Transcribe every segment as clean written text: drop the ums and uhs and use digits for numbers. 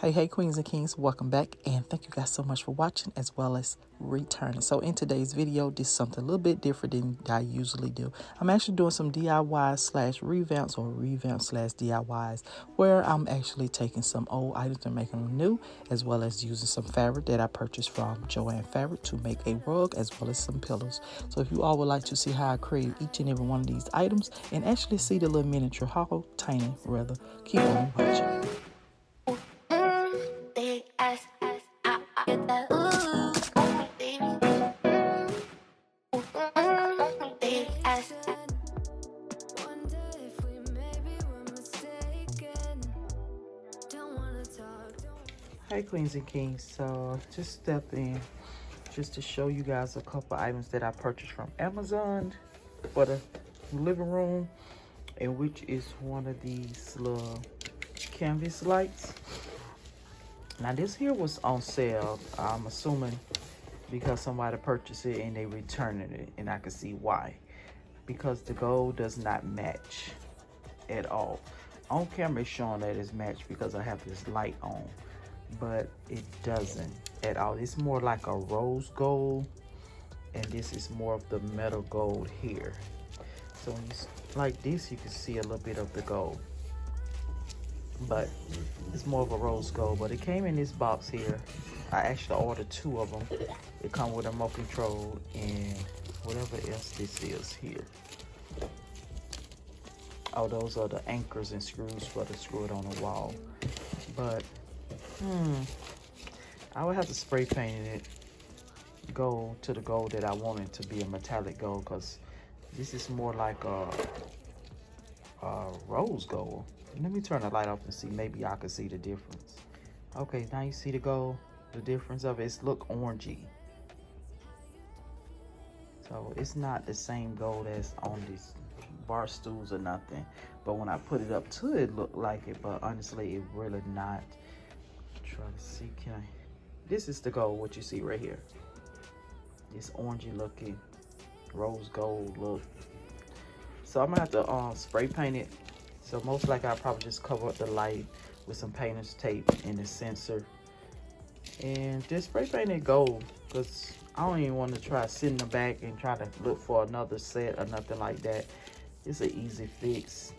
Hey, queens and kings, welcome back, and thank you guys so much for watching as well as returning. So in today's video, this is something a little bit different than I usually do. I'm actually doing some DIYs slash revamps or revamps slash DIYs, where I'm actually taking some old items and making them new, as well as using some fabric that I purchased from Joann Fabric to make a rug as well as some pillows. So if you all would like to see how I create each and every one of these items and actually see the little miniature, how tiny rather, keep on watching. Hey queens and kings, so just step in just to show you guys a couple items that I purchased from Amazon for the living room, and which is one of these little canvas lights. Now this here was on sale, I'm assuming because somebody purchased it and they returned it, and I can see why. Because the gold does not match at all. On camera it's showing that it's matched because I have this light on, but it doesn't at all. It's more like a rose gold, and this is more of the metal gold here. So when you like this, you can see a little bit of the gold, but it's more of a rose gold. But it came in this box here. I actually ordered 2 of them. It comes with a remote control and whatever else this is here. Oh, those are the anchors and screws for to screw it on the wall. But I would have to spray paint it gold to the gold that I want it to be a metallic gold, because this is more like a rose gold. Let me turn the light off and see, maybe I can see the difference. Okay, now you see the gold, the difference of it. It's look orangey. So it's not the same gold as on these bar stools or nothing, but when I put it up to it, look like it, but honestly it really not. Try to see, can I, this is the gold, what you see right here, this orangey looking rose gold look. So I'm gonna have to spray paint it. So most likely I'll probably just cover up the light with some painter's tape and a sensor and just spray paint it gold, because I don't even want to try to sit in the back and try to look for another set or nothing like that. It's an easy fix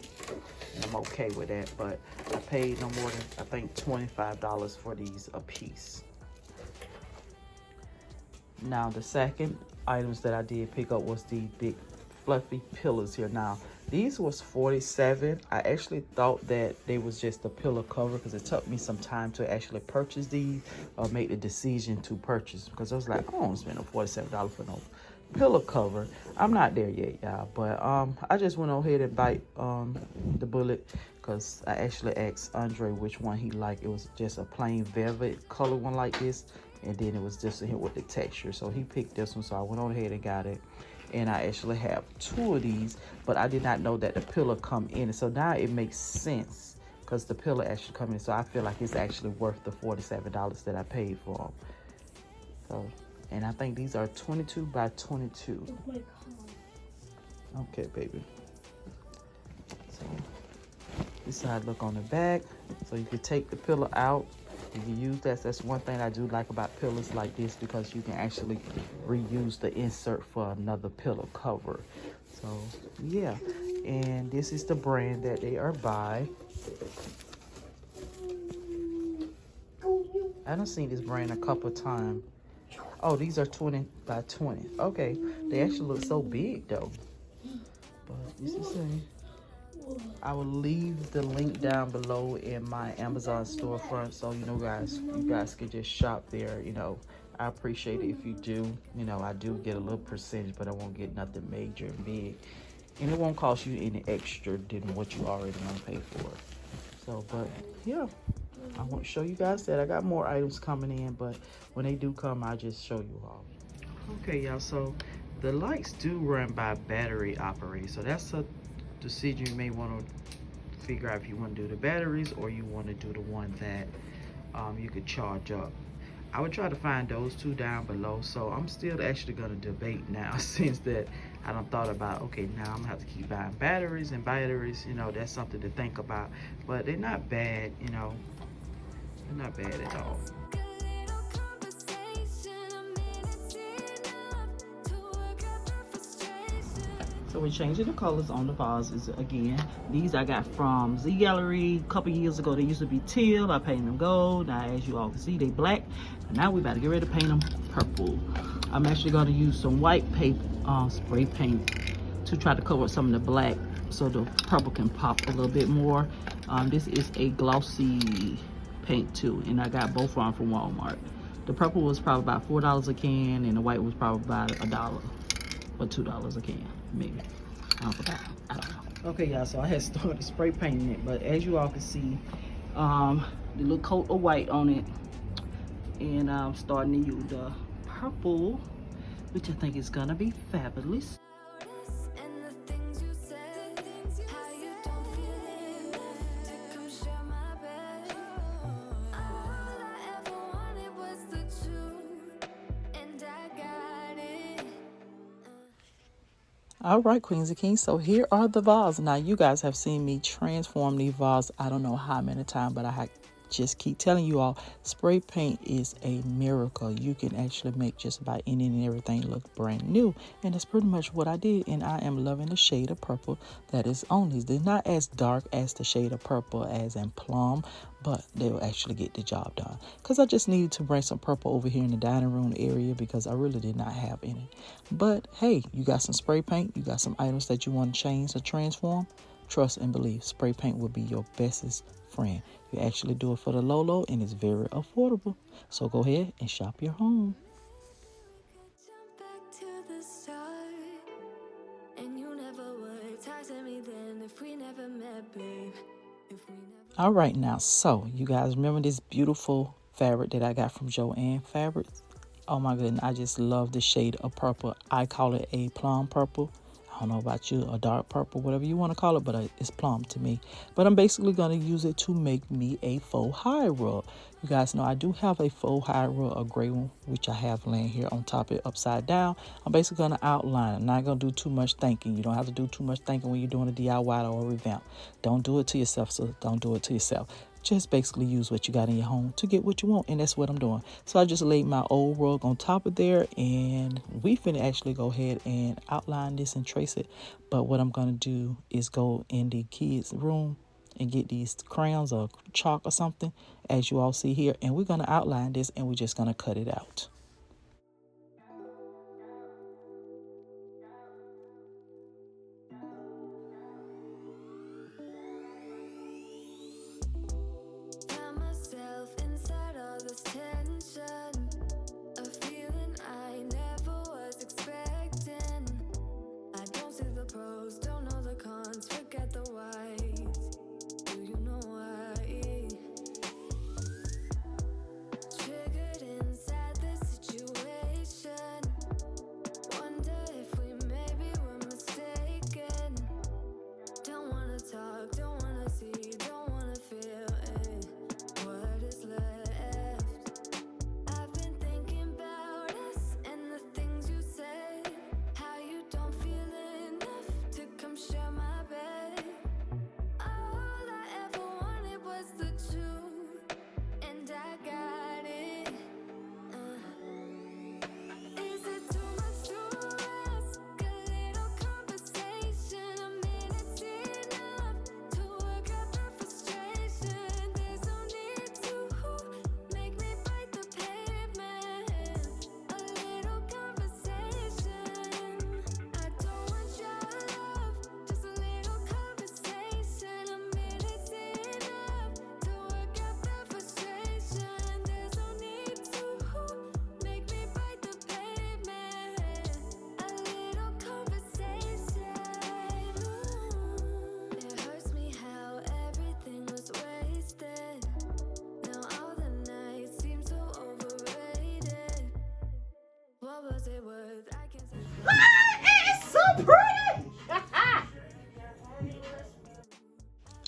and I'm okay with that. But I paid no more than, I think, $25 for these a piece. Now the second items that I did pick up was the big fluffy pillows here. Now these was $47. I actually thought that they was just a pillow cover, because it took me some time to actually purchase these or make the decision to purchase, because I was like, I don't want to spend no $47 for no pillow cover. I'm not there yet, y'all, but I just went on ahead and bite the bullet, because I actually asked Andre which one he liked. It was just a plain velvet color one like this, and then it was just here with the texture, so he picked this one, so I went on ahead and got it. And I actually have 2 of these, but I did not know that the pillow come in, so now it makes sense because the pillow actually come in. So I feel like it's actually worth the $47 that I paid for them. So, and I think these are 22 by 22. Oh my God. Okay, baby. So this is how it look on the back. So you can take the pillow out. You can use that. That's one thing I do like about pillows like this, because you can actually reuse the insert for another pillow cover. So yeah, and this is the brand that they are by. I done seen this brand a couple times. Oh, these are 20 by 20. Okay, they actually look so big though. But this is a, I will leave the link down below in my Amazon storefront, so you guys can just shop there. I appreciate it if you do. I do get a little percentage, but I won't get nothing major and big, and it won't cost you any extra than what you already want to pay for. So, but yeah, I want to show you guys that I got more items coming in, but when they do come, I'll just show you all. Okay, y'all, so the lights do run by battery operated, so that's a decision you may want to figure out if you want to do the batteries or you want to do the one that you could charge up. I would try to find those 2 down below. So I'm still actually going to debate now, since that I done thought about, okay, now I'm gonna have to keep buying batteries and batteries. That's something to think about, but they're not bad. Let Not bad at all. So we're changing the colors on the vases again. These I got from Z Gallery a couple years ago. They used to be teal. I painted them gold. Now as you all can see, they black. And now we about to get ready to paint them purple. I'm actually going to use some white paint, spray paint, to try to cover up some of the black so the purple can pop a little bit more. This is a glossy paint too, and I got both of them from Walmart. The purple was probably about $4 a can, and the white was probably about $1 or $2 a can, maybe. I forgot. I don't know. Okay, y'all, so I had started spray painting it, but as you all can see, the little coat of white on it, and I'm starting to use the purple, which I think is gonna be fabulous. All right, queens and kings, so here are the vases. Now you guys have seen me transform these vases I don't know how many times, but I just keep telling you all, spray paint is a miracle. You can actually make just about any and everything look brand new, and that's pretty much what I did. And I am loving the shade of purple that is on these. They're not as dark as the shade of purple as in plum, but they'll actually get the job done, because I just needed to bring some purple over here in the dining room area because I really did not have any. But hey, you got some spray paint, you got some items that you want to change or transform, trust and believe, spray paint will be your bestest friend. You actually do it for the low, and it's very affordable. So go ahead and shop your home. All right, now, so you guys remember this beautiful fabric that I got from Joann Fabrics? Oh my goodness, I just love the shade of purple. I call it a plum purple. I don't know about you, a dark purple, whatever you want to call it, but it's plum to me. But I'm basically going to use it to make me a faux high rug. You guys know I do have a faux high rug, a gray one, which I have laying here on top of it upside down. I'm basically going to outline it. I'm not going to do too much thinking. You don't have to do too much thinking when you're doing a DIY or a revamp. Don't do it to yourself, so don't do it to yourself. Just basically use what you got in your home to get what you want, and that's what I'm doing. So I just laid my old rug on top of there, and we finna actually go ahead and outline this and trace it. But what I'm gonna do is go in the kids' room and get these crayons or chalk or something, as you all see here, and we're gonna outline this, and we're just gonna cut it out.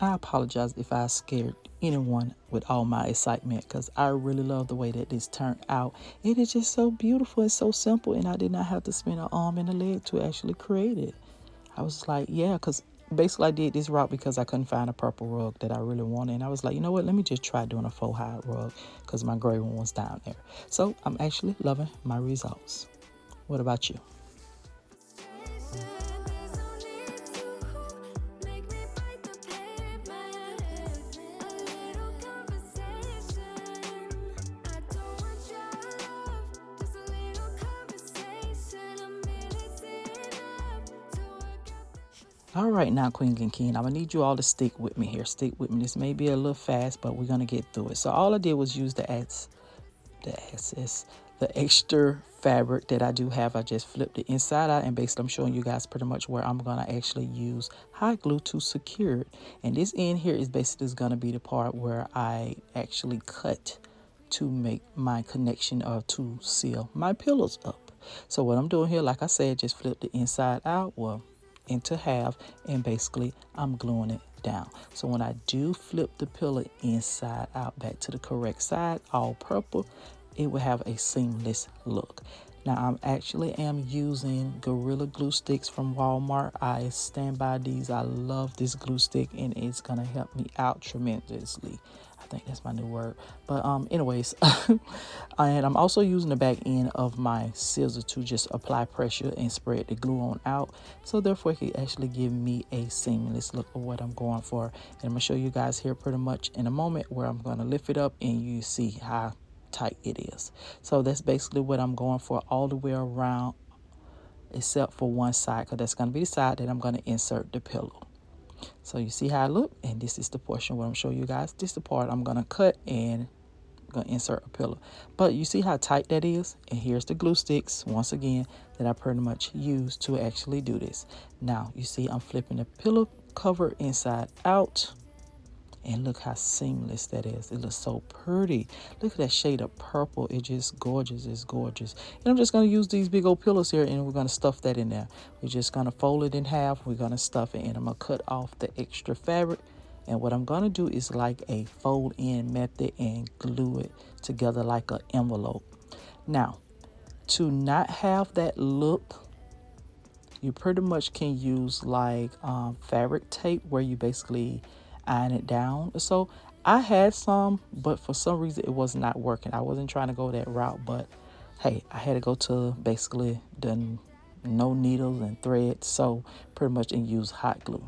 I apologize if I scared anyone with all my excitement, because I really love the way that this turned out. It is just so beautiful and so simple, and I did not have to spend an arm and a leg to actually create it. I was like, yeah, because basically I did this route because I couldn't find a purple rug that I really wanted. And I was like, you know what, let me just try doing a faux hide rug because my gray one was down there. So I'm actually loving my results. What about you? All right, now, Queen and King, I'm going to need you all to stick with me here. Stick with me. This may be a little fast, but we're going to get through it. So all I did was use the extra fabric that I do have. I just flipped it inside out, and basically I'm showing you guys pretty much where I'm going to actually use hot glue to secure it. And this end here is basically going to be the part where I actually cut to make my connection or to seal my pillows up. So what I'm doing here, like I said, just flip the inside out, well, into half, and basically I'm gluing it down. So when I do flip the pillow inside out back to the correct side, all purple, it will have a seamless look. Now I'm actually using Gorilla glue sticks from Walmart. I stand by these. I love this glue stick, and it's gonna help me out tremendously. I think that's my new word. But anyways, and I'm also using the back end of my scissor to just apply pressure and spread the glue on out. So therefore it can actually give me a seamless look of what I'm going for. And I'm gonna show you guys here pretty much in a moment where I'm gonna lift it up and you see how tight it is. So that's basically what I'm going for all the way around, except for one side, because that's going to be the side that I'm going to insert the pillow. So you see how I look, and this is the portion where I'm showing you guys. This is the part I'm going to cut and I'm going to insert a pillow. But you see how tight that is, and here's the glue sticks once again that I pretty much use to actually do this. Now you see I'm flipping the pillow cover inside out. And look how seamless that is. It looks so pretty. Look at that shade of purple. It's just gorgeous. It's gorgeous. And I'm just going to use these big old pillows here, and we're going to stuff that in there. We're just going to fold it in half. We're going to stuff it in. I'm going to cut off the extra fabric. And what I'm going to do is like a fold in method and glue it together like an envelope. Now, to not have that look, you pretty much can use like fabric tape where you basically iron it down. So I had some, but for some reason it was not working. I wasn't trying to go that route, but hey, I had to go to basically the no needles and thread, so pretty much and use hot glue.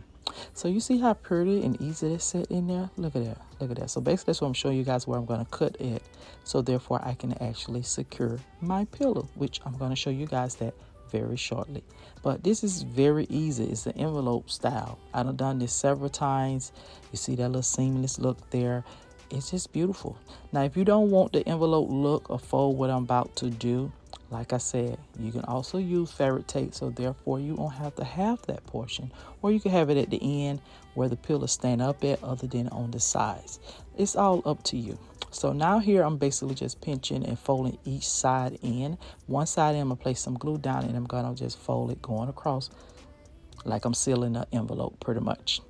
So you see how pretty and easy it is set in there. Look at that, look at that. So basically that's what I'm showing you guys where I'm going to cut it, so therefore I can actually secure my pillow, which I'm going to show you guys that very shortly. But this is very easy. It's an envelope style. I've done this several times. You see that little seamless look there. It's just beautiful. Now if you don't want the envelope look or fold what I'm about to do, like I said, you can also use fabric tape, so therefore you won't have to have that portion, or you can have it at the end where the pillows stand up at, other than on the sides. It's all up to you. So now here I'm basically just pinching and folding each side in. One side I'm going to place some glue down, and I'm going to just fold it going across like I'm sealing an envelope pretty much.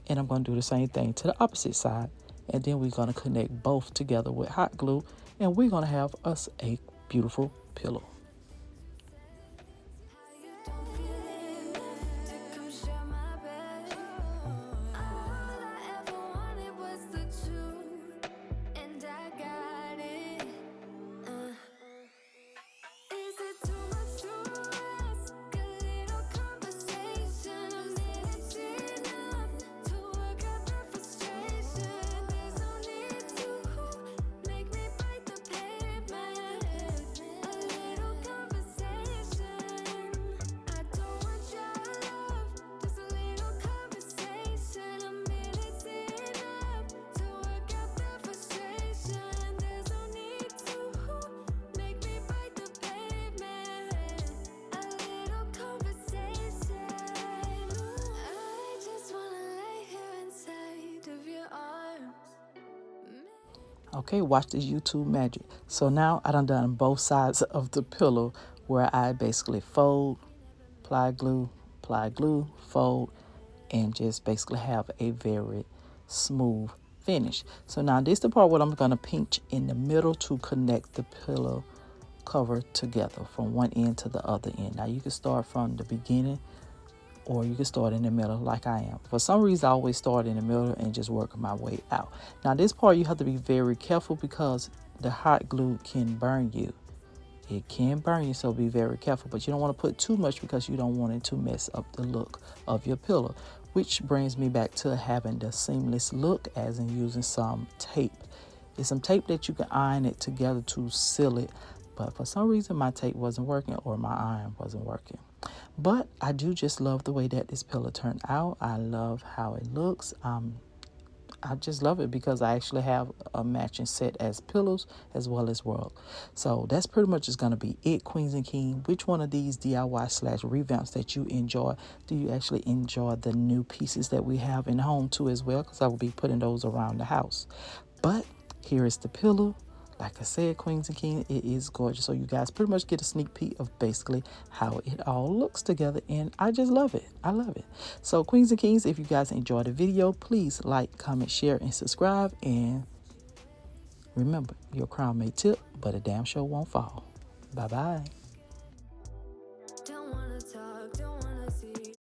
And I'm going to do the same thing to the opposite side. And then we're going to connect both together with hot glue, and we're going to have us a beautiful pillow. Okay, watch this YouTube magic. So now I done both sides of the pillow where I basically fold, apply glue, fold, and just basically have a very smooth finish. So now this is the part where I'm going to pinch in the middle to connect the pillow cover together from one end to the other end. Now you can start from the beginning or you can start in the middle like I am. For some reason, I always start in the middle and just work my way out. Now, this part you have to be very careful because the hot glue can burn you. It can burn you, so be very careful. But you don't want to put too much because you don't want it to mess up the look of your pillow. Which brings me back to having the seamless look, as in using some tape. It's some tape that you can iron it together to seal it. But for some reason, my tape wasn't working or my iron wasn't working. But I do just love the way that this pillow turned out. I love how it looks. I just love it because I actually have a matching set as pillows as well as rug. So that's pretty much just going to be it, Queens and King. Which one of these DIY/revamps that you enjoy? Do you actually enjoy the new pieces that we have in home too as well? Because I will be putting those around the house. But here is the pillow. Like I said, Queens and King, it is gorgeous. So you guys pretty much get a sneak peek of basically how it all looks together. And I just love it. I love it. So Queens and Kings, if you guys enjoyed the video, please like, comment, share, and subscribe. And remember, your crown may tip, but a damn sure won't fall. Bye-bye.